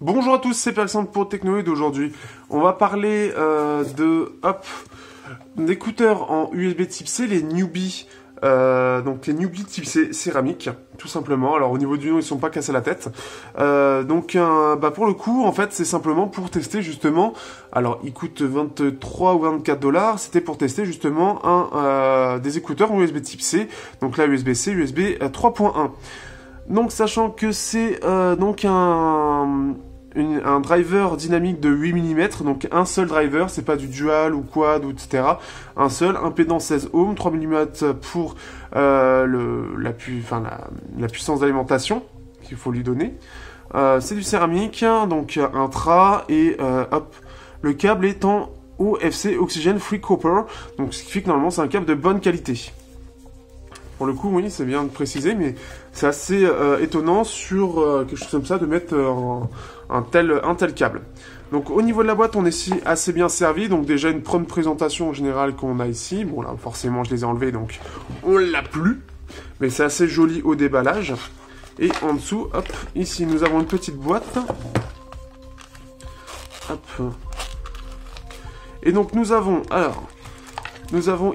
Bonjour à tous, c'est Alexandre pour Technoid. Aujourd'hui, on va parler d'écouteurs en USB type C, les Newbie. Donc les Newbie type C céramique, tout simplement. Alors au niveau du nom, ils sont pas cassés la tête. Pour le coup, en fait, c'est simplement pour tester justement. Alors, ils coûtent 23 ou 24 $. C'était pour tester justement des écouteurs en USB type C. Donc là, USB-C, USB 3.1. Donc sachant que c'est un driver dynamique de 8 mm, donc un seul driver, c'est pas du dual ou quad ou etc. Un seul, impédance 16 ohms, 3 mm pour la puissance d'alimentation qu'il faut lui donner. C'est du céramique, donc intra et le câble est en OFC Oxygen Free Copper, donc ce qui fait que normalement c'est un câble de bonne qualité. Pour le coup, oui, c'est bien de préciser, mais c'est assez étonnant sur quelque chose comme ça de mettre un tel câble. Donc au niveau de la boîte, on est ici assez bien servi. Donc déjà une première présentation générale qu'on a ici. Bon là, forcément, je les ai enlevés, donc on l'a plus. Mais c'est assez joli au déballage. Et en dessous, hop, ici, nous avons une petite boîte. Hop. Et donc nous avons,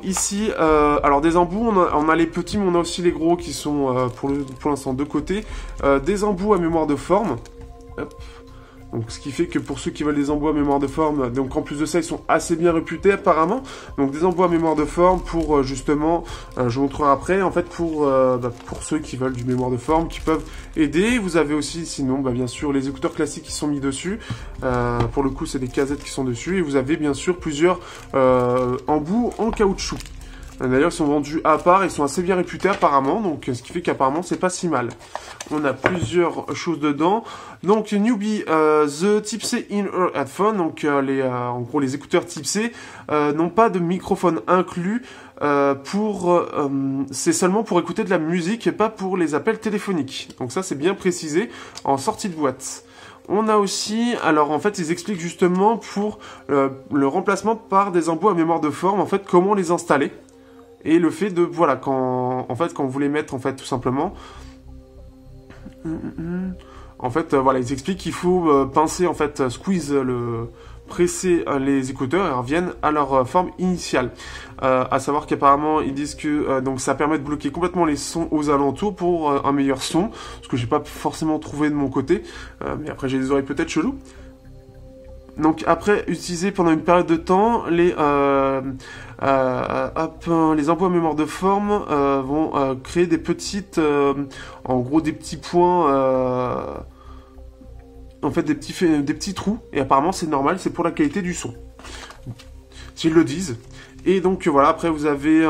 ici, des embouts, on a les petits, mais on a aussi les gros qui sont pour l'instant de côté. Des embouts à mémoire de forme. Hop. Donc, ce qui fait que pour ceux qui veulent des embouts à mémoire de forme, donc en plus de ça, ils sont assez bien réputés apparemment. Donc des embouts à mémoire de forme pour justement, je vous montrerai après, en fait pour ceux qui veulent du mémoire de forme, qui peuvent aider. Vous avez aussi, sinon, bien sûr, les écouteurs classiques qui sont mis dessus. Pour le coup, c'est des casettes qui sont dessus. Et vous avez bien sûr plusieurs embouts en caoutchouc. D'ailleurs, ils sont vendus à part, ils sont assez bien réputés apparemment, donc ce qui fait qu'apparemment c'est pas si mal. On a plusieurs choses dedans. Donc Newbie, the Type C in-ear headphone, donc en gros les écouteurs Type C n'ont pas de microphone inclus. C'est seulement pour écouter de la musique et pas pour les appels téléphoniques. Donc ça c'est bien précisé en sortie de boîte. On a aussi, alors en fait ils expliquent justement pour le remplacement par des embouts à mémoire de forme, en fait comment les installer. Et le fait de, voilà, quand vous les mettez, en fait, tout simplement, en fait, voilà, ils expliquent qu'il faut pincer, en fait, presser les écouteurs et reviennent à leur forme initiale. À savoir qu'apparemment, ils disent que donc ça permet de bloquer complètement les sons aux alentours pour un meilleur son, ce que j'ai pas forcément trouvé de mon côté, mais après j'ai des oreilles peut-être cheloues. Donc après, utiliser pendant une période de temps, les embouts à mémoire de forme vont créer des petites, en gros des petits points, en fait des petits trous, et apparemment c'est normal, c'est pour la qualité du son. S'ils le disent. Et donc voilà, après vous avez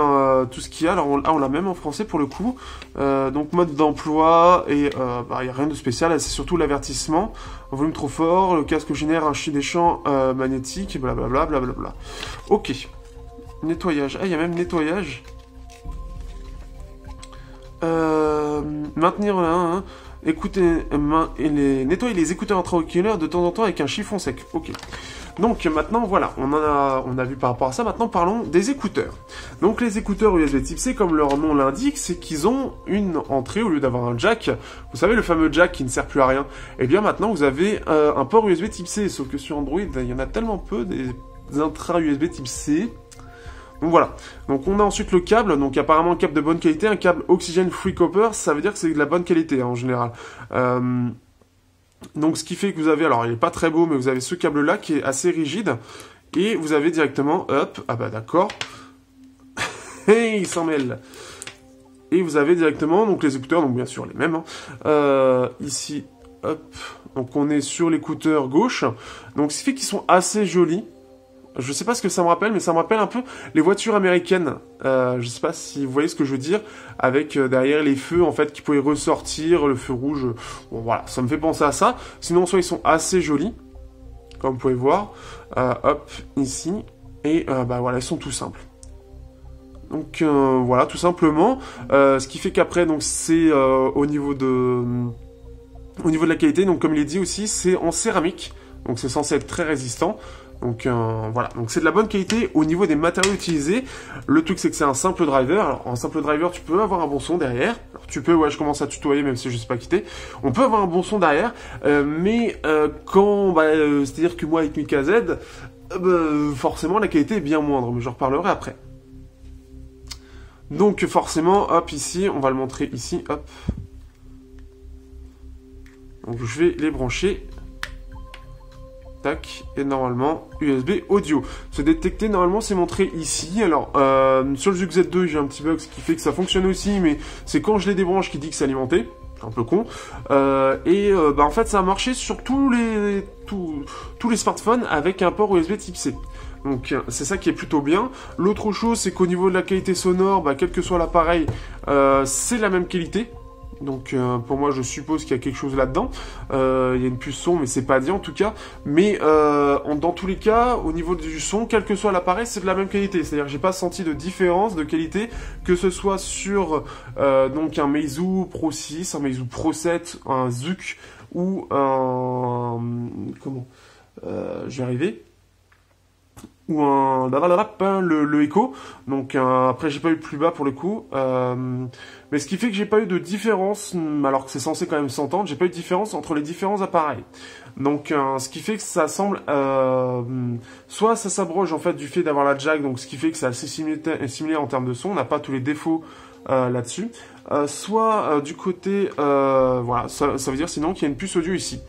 tout ce qu'il y a, alors on l'a même en français pour le coup, donc mode d'emploi, et il n'y a rien de spécial, c'est surtout l'avertissement, volume trop fort, le casque génère des champs magnétiques, blablabla, blablabla. Ok, nettoyage, il y a même nettoyage. Maintenir là, nettoyer les écouteurs intra-auriculaires de temps en temps avec un chiffon sec. Ok. Donc maintenant voilà, on a vu par rapport à ça. Maintenant parlons des écouteurs. Donc les écouteurs USB Type C, comme leur nom l'indique, c'est qu'ils ont une entrée au lieu d'avoir un jack. Vous savez le fameux jack qui ne sert plus à rien. Et bien maintenant vous avez un port USB Type C. Sauf que sur Android, il y en a tellement peu des intra USB Type C. Donc voilà, donc on a ensuite le câble, donc apparemment un câble de bonne qualité, un câble Oxygen Free Copper, ça veut dire que c'est de la bonne qualité en général. Donc ce qui fait que vous avez, alors il est pas très beau, mais vous avez ce câble là qui est assez rigide, et vous avez directement, hop, d'accord, et il s'en mêle. Et vous avez directement, donc les écouteurs, donc bien sûr les mêmes, ici, hop, donc on est sur l'écouteur gauche, donc ce qui fait qu'ils sont assez jolis. Je sais pas ce que ça me rappelle, mais ça me rappelle un peu les voitures américaines. Je sais pas si vous voyez ce que je veux dire, avec derrière les feux en fait qui pouvaient ressortir, le feu rouge. Bon voilà, ça me fait penser à ça. Sinon, soit ils sont assez jolis, comme vous pouvez voir. Hop, ici. Et voilà, ils sont tout simples. Donc voilà, tout simplement. Ce qui fait qu'après, donc c'est au niveau de la qualité. Donc comme il est dit aussi, c'est en céramique. Donc c'est censé être très résistant. Donc voilà, donc c'est de la bonne qualité au niveau des matériaux utilisés. Le truc c'est que c'est un simple driver. Alors en simple driver tu peux avoir un bon son derrière. Alors, tu peux, ouais je commence à tutoyer même si je sais pas quitter. On peut avoir un bon son derrière, mais quand, c'est-à-dire que moi avec Mika Z, forcément la qualité est bien moindre, mais j'en reparlerai après. Donc forcément, hop ici, on va le montrer ici, hop. Donc je vais les brancher. Tac, et normalement, USB audio. C'est détecté, normalement, c'est montré ici. Alors, sur le Zug Z2, j'ai un petit bug, ce qui fait que ça fonctionne aussi, mais c'est quand je les débranche qui dit que c'est alimenté. C'est un peu con. En fait, ça a marché sur tous les smartphones avec un port USB type C. Donc, c'est ça qui est plutôt bien. L'autre chose, c'est qu'au niveau de la qualité sonore, quel que soit l'appareil, c'est la même qualité. Donc pour moi je suppose qu'il y a quelque chose là-dedans. Il y a une puce son mais c'est pas dit en tout cas. Mais dans tous les cas, au niveau du son, quel que soit l'appareil, c'est de la même qualité. C'est-à-dire que j'ai pas senti de différence de qualité, que ce soit sur donc un Meizu Pro 6, un Meizu Pro 7, un Zuk ou un... Comment je vais arriver ou le Echo. Donc après j'ai pas eu plus bas pour le coup, mais ce qui fait que j'ai pas eu de différence, alors que c'est censé quand même s'entendre, j'ai pas eu de différence entre les différents appareils. Donc ce qui fait que ça semble soit ça s'abroge en fait du fait d'avoir la jack, donc ce qui fait que c'est assez similaire en termes de son, on n'a pas tous les défauts là-dessus, soit du côté voilà, ça veut dire sinon qu'il y a une puce audio ici.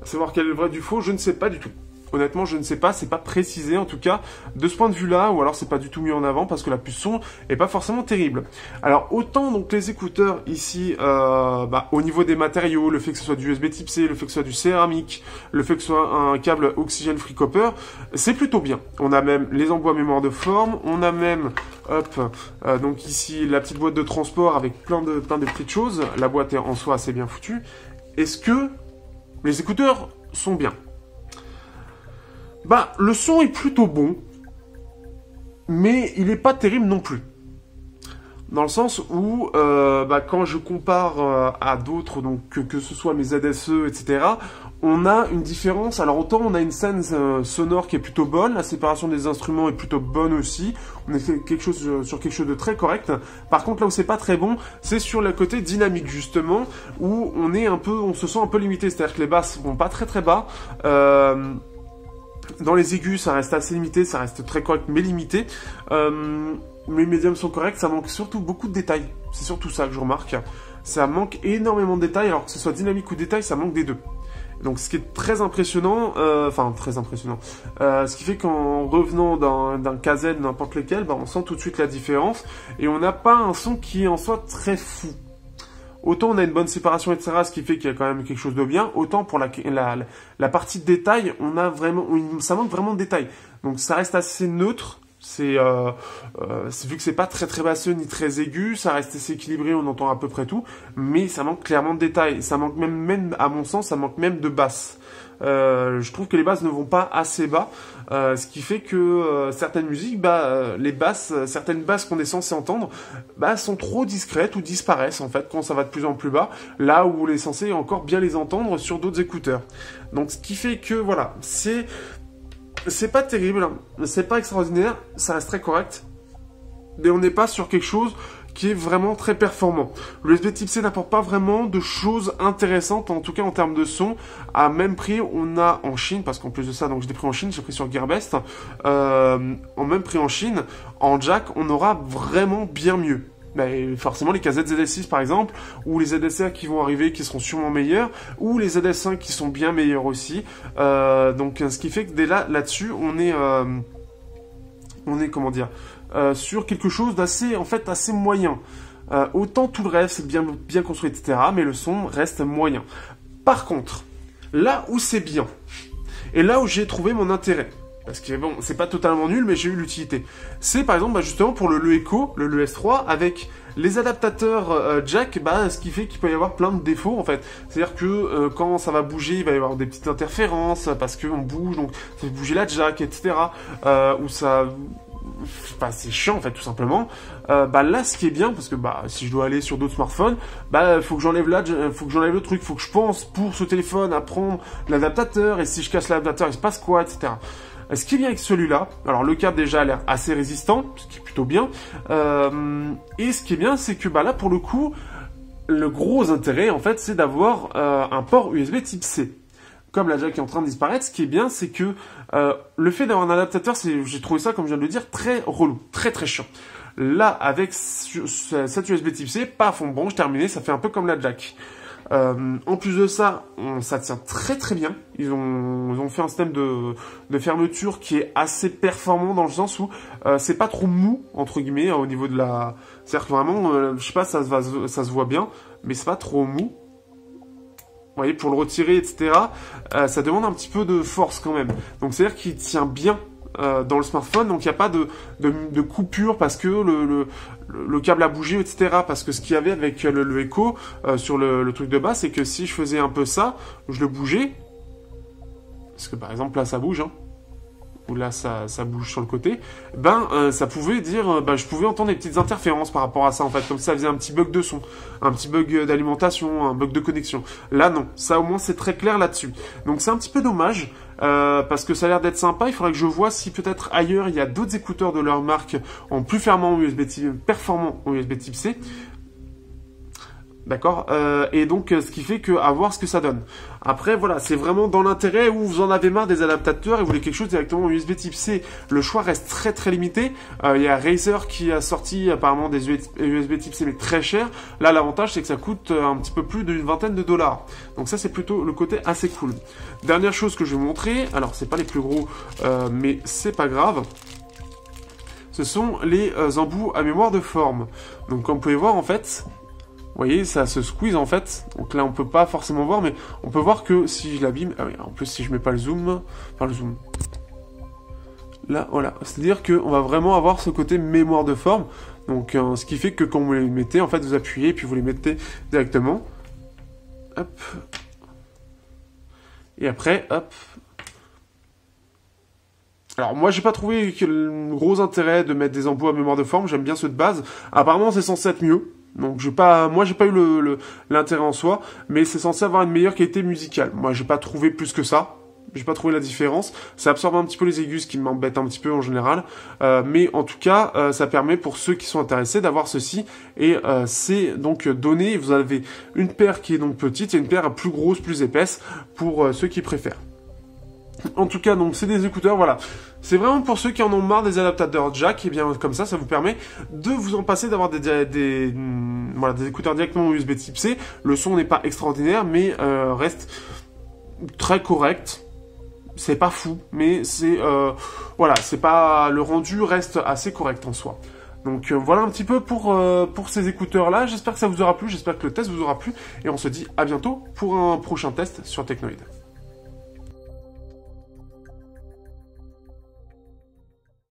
À savoir quel est le vrai du faux, je ne sais pas du tout. Honnêtement, je ne sais pas, c'est pas précisé en tout cas de ce point de vue-là, ou alors c'est pas du tout mis en avant parce que la puce son est pas forcément terrible. Alors autant donc les écouteurs ici, au niveau des matériaux, le fait que ce soit du USB Type C, le fait que ce soit du céramique, le fait que ce soit un câble Oxygen Free Copper, c'est plutôt bien. On a même les embouts à mémoire de forme, on a même, donc ici la petite boîte de transport avec plein de petites choses. La boîte est en soi assez bien foutue. Est-ce que les écouteurs sont bien ? Le son est plutôt bon, mais il n'est pas terrible non plus. Dans le sens où, quand je compare à d'autres, donc que ce soit mes ZSE, etc., on a une différence. Alors autant on a une scène sonore qui est plutôt bonne, la séparation des instruments est plutôt bonne aussi. On est sur quelque chose de très correct. Par contre, là où c'est pas très bon, c'est sur le côté dynamique justement, où on se sent un peu limité. C'est-à-dire que les basses vont pas très très bas. Dans les aigus, ça reste assez limité, ça reste très correct, mais limité. Les médiums sont corrects, ça manque surtout beaucoup de détails. C'est surtout ça que je remarque. Ça manque énormément de détails, alors que ce soit dynamique ou détail, ça manque des deux. Donc ce qui est très impressionnant, ce qui fait qu'en revenant d'un KZ, n'importe lequel, on sent tout de suite la différence. Et on n'a pas un son qui est en soi très fou. Autant on a une bonne séparation, etc., ce qui fait qu'il y a quand même quelque chose de bien, autant pour la partie de détail, on a vraiment, ça manque vraiment de détails. Donc ça reste assez neutre, vu que c'est pas très très basseux ni très aigu, ça reste assez équilibré, on entend à peu près tout, mais ça manque clairement de détails. Ça manque même à mon sens, ça manque même de basses. Je trouve que les basses ne vont pas assez bas, ce qui fait que certaines musiques, les basses, certaines basses qu'on est censé entendre, sont trop discrètes ou disparaissent en fait quand ça va de plus en plus bas, là où on est censé encore bien les entendre sur d'autres écouteurs. Donc ce qui fait que voilà, c'est pas terrible, c'est pas extraordinaire, ça reste très correct, mais on n'est pas sur quelque chose qui est vraiment très performant. L'USB Type C n'apporte pas vraiment de choses intéressantes, en tout cas en termes de son. À même prix, on a en Chine, parce qu'en plus de ça, donc je l'ai pris en Chine, j'ai pris sur Gearbest, en même prix en Chine, en jack, on aura vraiment bien mieux. Forcément les KZ ZS6 par exemple, ou les ZSR qui vont arriver qui seront sûrement meilleurs, ou les ZS5 qui sont bien meilleurs aussi. Donc ce qui fait que dès là-dessus, on est comment dire, sur quelque chose d'assez assez moyen. Autant tout le reste c'est bien construit, etc., mais le son reste moyen. Par contre, là où c'est bien, et là où j'ai trouvé mon intérêt, parce que bon, c'est pas totalement nul, mais j'ai eu l'utilité. C'est par exemple justement pour le Echo, le S3, avec les adaptateurs jack, ce qui fait qu'il peut y avoir plein de défauts en fait. C'est-à-dire que quand ça va bouger, il va y avoir des petites interférences, parce qu'on bouge, donc ça fait bouger la jack, etc. Ou ça... c'est chiant en fait tout simplement. Là ce qui est bien, parce que si je dois aller sur d'autres smartphones, faut que j'enlève le truc, faut que je pense pour ce téléphone à prendre l'adaptateur, et si je casse l'adaptateur il se passe quoi, etc. Ce qui est bien avec celui-là, alors le câble déjà a l'air assez résistant, ce qui est plutôt bien, et ce qui est bien, c'est que bah, là, pour le coup, le gros intérêt, en fait, c'est d'avoir un port USB type C. Comme la jack est en train de disparaître, ce qui est bien, c'est que le fait d'avoir un adaptateur, j'ai trouvé ça, comme je viens de le dire, très relou, très très chiant. Là, avec cette USB type C, paf, on branche, terminé, ça fait un peu comme la jack. En plus de ça, ça tient très très bien. Ils ont fait un système de fermeture qui est assez performant dans le sens où c'est pas trop mou, entre guillemets, au niveau de la... C'est-à-dire que vraiment, je sais pas, ça se voit bien, mais c'est pas trop mou. Vous voyez, pour le retirer, etc., ça demande un petit peu de force quand même. Donc c'est-à-dire qu'il tient bien dans le smartphone, donc il n'y a pas de coupure parce que le câble a bougé, etc. Parce que ce qu'il y avait avec le Echo sur le truc de base, c'est que si je faisais un peu ça, je le bougeais, parce que par exemple là ça bouge, hein, ou là ça bouge sur le côté, ça pouvait dire, je pouvais entendre des petites interférences par rapport à ça en fait, comme ça faisait un petit bug de son, un petit bug d'alimentation, un bug de connexion. Là non, ça au moins c'est très clair là-dessus. Donc c'est un petit peu dommage, parce que ça a l'air d'être sympa. Il faudrait que je vois si peut-être ailleurs il y a d'autres écouteurs de leur marque en plus performants en USB type C. D'accord, et donc ce qui fait que à voir ce que ça donne. Après voilà, c'est vraiment dans l'intérêt où vous en avez marre des adaptateurs et vous voulez quelque chose directement en USB type C. Le choix reste très très limité. Il y a Razer qui a sorti apparemment des USB type C mais très cher. Là l'avantage c'est que ça coûte un petit peu plus d'une vingtaine de dollars. Donc ça c'est plutôt le côté assez cool. Dernière chose que je vais vous montrer, alors c'est pas les plus gros mais c'est pas grave. Ce sont les embouts à mémoire de forme. Donc comme vous pouvez voir en fait, vous voyez, ça se squeeze en fait. Donc là, on peut pas forcément voir, mais on peut voir que si je l'abîme... Ah oui, en plus, si je mets pas le zoom... Enfin, le zoom... Là, voilà. C'est-à-dire qu'on va vraiment avoir ce côté mémoire de forme. Donc, ce qui fait que quand vous les mettez, en fait, vous appuyez et puis vous les mettez directement. Hop. Et après, hop. Alors moi j'ai pas trouvé le gros intérêt de mettre des embouts à mémoire de forme, j'aime bien ceux de base. Apparemment c'est censé être mieux, donc moi j'ai pas eu l'intérêt en soi, mais c'est censé avoir une meilleure qualité musicale. Moi j'ai pas trouvé plus que ça, j'ai pas trouvé la différence. Ça absorbe un petit peu les aigus, ce qui m'embête un petit peu en général, mais en tout cas ça permet pour ceux qui sont intéressés d'avoir ceci, et c'est donc donné. Vous avez une paire qui est donc petite et une paire plus grosse, plus épaisse pour ceux qui préfèrent. En tout cas, donc c'est des écouteurs, voilà. C'est vraiment pour ceux qui en ont marre des adaptateurs jack, et bien comme ça vous permet de vous en passer, d'avoir des écouteurs directement USB type C. Le son n'est pas extraordinaire, mais reste très correct. C'est pas fou, mais c'est c'est pas, le rendu reste assez correct en soi. Donc voilà un petit peu pour ces écouteurs là. J'espère que ça vous aura plu, j'espère que le test vous aura plu, et on se dit à bientôt pour un prochain test sur Teknoid.